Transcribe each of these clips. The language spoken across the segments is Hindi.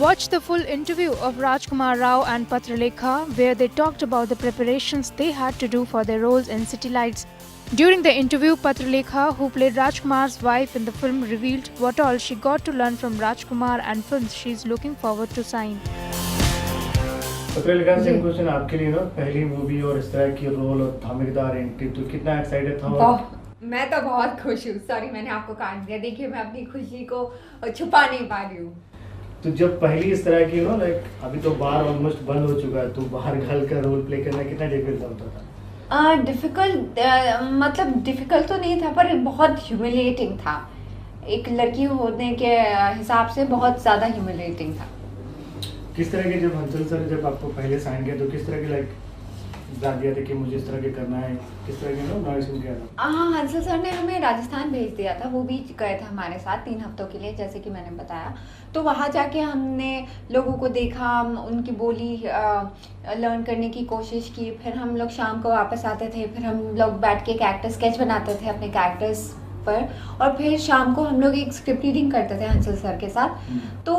Watch the full interview of Rajkumar Rao and Patralekha, where they talked about the preparations they had to do for their roles in City Lights. During the interview, Patralekha, who played Rajkumar's wife in the film, revealed what all she got to learn from Rajkumar and films she's looking forward to sign. Patralekha same question आपके लिए ना, पहली मूवी और इस तरह की रोल और धमाकेदार एंट्री, तो कितना एक्साइटेड था? मैं तो बहुत खुश हूँ। सॉरी मैंने आपको काट दिया। देखिए मैं अपनी खुशी को छुपा नहीं पा रही हूँ। तो जब पहली इस तरह की लाइक अभी तो बार ऑलमोस्ट बंद हो चुका है, तो बाहर घर का रोल प्ले करना कितना डिफिकल्ट होता था? डिफिकल्ट मतलब डिफिकल्ट तो नहीं था, पर बहुत ह्यूमिलिएटिंग था। एक लड़की होने के हिसाब से बहुत ज़्यादा ह्यूमिलिएटिंग था। किस तरह के, जब हंसल सर जब आपको पहले साइन किया तो किस तरह के लाइक बता दिया था कि मुझे इस तरह के करना है, किस तरह के नॉइसिंग किया था? हाँ, हंसल सर ने हमें राजस्थान भेज दिया था। वो भी गए थे हमारे साथ 3 हफ्तों के लिए, जैसे कि मैंने बताया। तो वहाँ जाके हमने लोगों को देखा, उनकी बोली लर्न करने की कोशिश की। फिर हम लोग शाम को वापस आते थे, फिर हम लोग बैठ के कैरेक्टर स्केच बनाते थे अपने कैरेक्टर्स पर, और फिर शाम को हम लोग एक स्क्रिप्ट रीडिंग करते थे हंसल सर के साथ। तो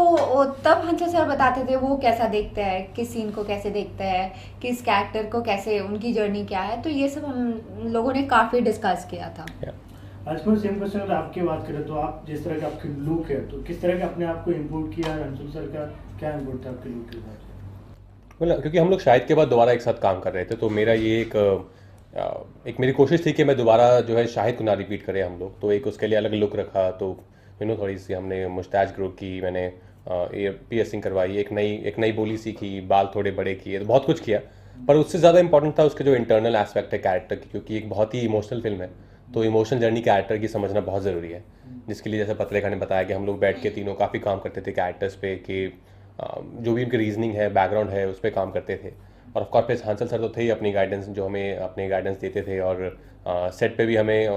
तब हंसल सर बताते थे वो कैसा देखते हैं, किस सीन को कैसे देखते हैं, किस कैरेक्टर को कैसे, उनकी जर्नी क्या है। तो ये सब हम लोगों ने काफ़ी डिस्कस किया था। आज पर सेम क्वेश्चन अगर आपकी बात करें तो आप जिस तरह का आपकी लुक है, तो किस तरह का अपने आप को इम्पोर्ट किया? हंसल सर का क्या इम्पोर्ट था आपके लुक के साथ? क्योंकि हम लोग शाहिद के बाद दोबारा एक साथ काम कर रहे थे, तो मेरा ये एक मेरी कोशिश थी कि मैं दोबारा जो है शाहिद को ना रिपीट करें हम लोग। तो एक उसके लिए अलग लुक रखा, तो थोड़ी सी हमने मुस्टैच ग्रो की, मैंने पियर्सिंग करवाई, एक नई बोली सीखी, बाल थोड़े बड़े किए, तो बहुत कुछ किया। पर उससे ज़्यादा इंपॉर्टेंट था उसके जो इंटरनल एस्पेक्ट है कैरेक्टर की, क्योंकि एक बहुत ही इमोशनल फिल्म है। तो इमोशनल जर्नी कैरेक्टर की समझना बहुत ज़रूरी है, जिसके लिए जैसे पत्रलेखा ने बताया कि हम लोग बैठ के तीनों काफ़ी काम करते थे कैरेक्टर्स पे, कि जो भी उनकी रीजनिंग है, बैकग्राउंड है, उस पर काम करते थे। और ऑफ कोर्स हंसल सर तो थे ही अपनी गाइडेंस, जो हमें अपने गाइडेंस देते थे। और सेट पे भी हमें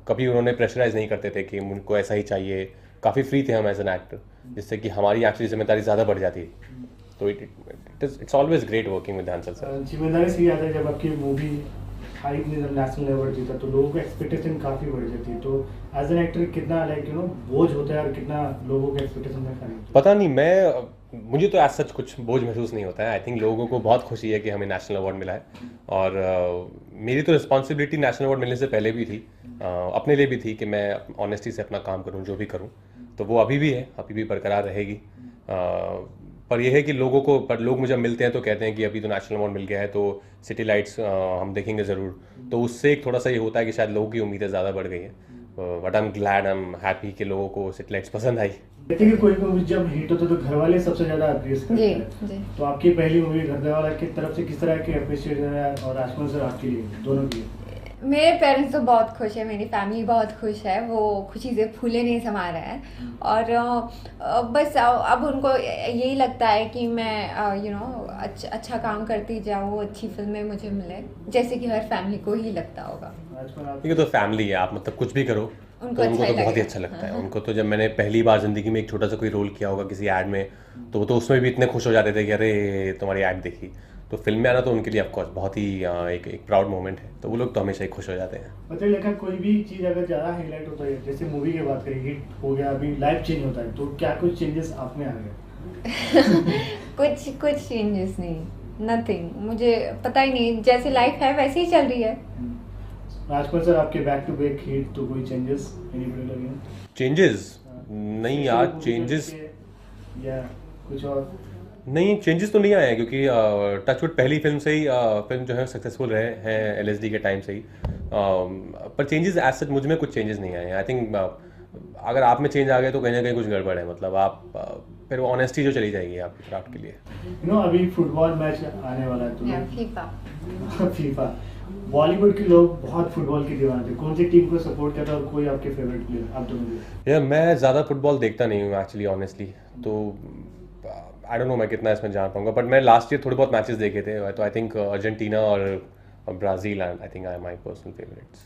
कभी उन्होंने प्रेशराइज नहीं करते थे कि उनको ऐसा ही चाहिए। काफ़ी फ्री थे हम एज एन एक्टर, जिससे कि हमारी एक्चुअली जिम्मेदारी ज़्यादा बढ़ जाती है। तो it's always great working with Hansal sir. जिम्मेदारी से याद है जब आपकी मूवी हाइप ने जब नेशनल लेवल जीता तो लोगों की एक्सपेक्टेशन काफ़ी बढ़ जाती है। तो एज एन एक्टर कितना लाइक बोझ होता है और कितना लोगों के एक्सपेक्टेशन में खड़ी होती है? पता नहीं, मुझे तो ऐसा कुछ बोझ महसूस नहीं होता है। आई थिंक लोगों को बहुत खुशी है कि हमें नेशनल अवार्ड मिला है। और मेरी तो रिस्पॉन्सिबिलिटी नेशनल अवार्ड मिलने से पहले भी थी, अपने लिए भी थी, कि मैं ऑनेस्टी से अपना काम करूं, जो भी करूं। तो वो अभी भी है, अभी भी बरकरार रहेगी। पर यह है कि लोग मुझे मिलते हैं तो कहते हैं कि अभी तो नेशनल अवार्ड मिल गया है, तो सिटी लाइट्स हम देखेंगे ज़रूर। तो उससे एक थोड़ा सा ये होता है कि शायद लोगों की उम्मीदें ज़्यादा बढ़ गई हैं। But I am glad, I am happy कि लोगों को सिटी लाइट्स पसंद आई। कहते हैं कि कोई मूवी जब हिट होता है तो घर वाले सबसे ज़्यादा अप्रिशिएट करते हैं। जी। तो आपकी पहली मूवी घर वाला की तरफ से किस तरह के अप्रिशिएशन है, और राजकुमार सर आपके लिए, दोनों के लिए? मेरे पेरेंट्स तो बहुत खुश है, मेरी फैमिली बहुत खुश है। वो खुशी से फूले नहीं समा रहे हैं। और बस अब उनको यही लगता है कि मैं अच्छा काम करती जाऊँ, अच्छी फिल्में मुझे मिले, जैसे कि हर फैमिली को ही लगता होगा। ये तो फैमिली है, आप मतलब कुछ भी करो उनको तो बहुत ही अच्छा लगता है। उनको तो जब मैंने पहली बार ज़िंदगी में एक छोटा सा कोई रोल किया होगा किसी ऐड में, तो वो तो उसमें भी इतने खुश हो जाते थे कि अरे तुम्हारी ऐड देखी। तो फिल्म में आना तो उनके लिए ऑफकोर्स बहुत ही एक प्राउड मोमेंट है। तो वो लोग तो हमेशा ही खुश हो जाते हैं। पत्रलेखा, कोई भी चीज़ अगर ज़्यादा हाईलाइट होता है, जैसे मूवी की बात करें, हिट हो गया, अभी लाइफ चेंज होता है, तो क्या कुछ चेंजेस आप में आ गए? कुछ चेंजेस नहीं, नथिंग। मुझे पता ही नहीं, जैसे लाइफ है वैसे ही चल रही है। राजकुमार सर आपके बैक टू बैक हिट, तो कोई चेंजेस चेंजेस नहीं यार, चेंजेस या कुछ और नहीं, चेंजेस तो नहीं आए हैं, क्योंकि टचवुड पहली फिल्म से ही फिल्म जो है सक्सेसफुल रहे हैं LSD के टाइम से ही। पर चेंजेस एज सच मुझ में कुछ चेंजेस नहीं आए हैं। आई थिंक अगर आप में चेंज आ गए तो कहीं ना कहीं कुछ गड़बड़ है। मतलब आप फिर वो ऑनेस्टी जो चली जाएगी आपकी क्राफ्ट के लिए। अभी फुटबॉल मैच आने वाला है, तो फीफा बॉलीवुड के लोग बहुत फुटबॉल की दीवाने थे। कौन सी टीम को सपोर्ट करता है और कोई आपके फेवरेट प्लेयर आप दोनों? यार मैं ज़्यादा फुटबॉल देखता नहीं हूँ एक्चुअली, ऑनेस्टली। तो आई डोंट नो मैं कितना इसमें जान पाऊंगा। बट मैं लास्ट ईयर थोड़े बहुत मैचेस देखे थे, तो आई थिंक अर्जेंटीना और Brazil and I think I my personal favourites.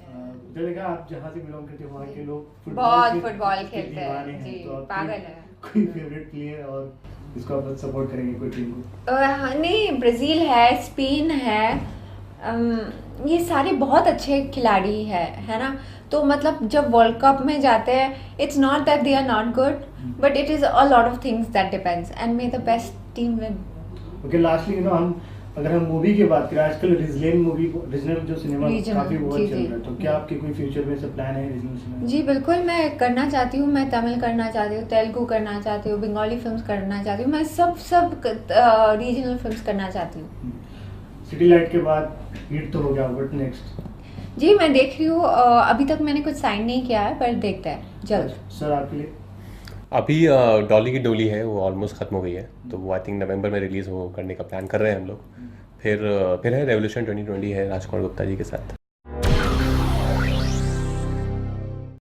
आप जहाँ से बिलोंग करते हैं वहाँ के लोग बहुत फुटबॉल खेलते हैं जी, पागल है। कोई फेवरेट प्लेयर और इसको आप सपोर्ट करेंगे कोई टीम को? नहीं, ब्राज़ील है, स्पेन है, ये सारे बहुत अच्छे खिलाड़ी है ना। तो मतलब जब वर्ल्ड कप में जाते हैं, it's not that they are not good, but it is a lot of things that depends and may the best team win. Okay, lastly हम अगर हम मूवी की बात करें, आजकल रीजनल जो सिनेमा काफी बहुत चल रहा है, तो क्या आपके कोई फ्यूचर में से प्लान है रीजनल सिनेमा? जी बिल्कुल, मैं करना चाहती हूँ। मैं तमिल करना चाहती हूँ, तेलुगु करना चाहती हूँ, बंगाली फिल्म्स करना चाहती हूँ, मैं सब रीजनल फिल्म्स करना चाहती हूँ। सिटी लाइट के बाद हिट तो हो गया, बट नेक्स्ट? जी मैं देख रही हूँ, अभी तक मैंने कुछ साइन नहीं किया है, पर देखते हैं जल्द। सर आपके लिए? अभी डॉली की डोली है वो ऑलमोस्ट ख़त्म हो गई है, तो वो आई थिंक नवंबर में रिलीज़ हो करने का प्लान कर रहे हैं हम लोग। फिर है रेवोल्यूशन 2020 है राजकुमार गुप्ता जी के साथ।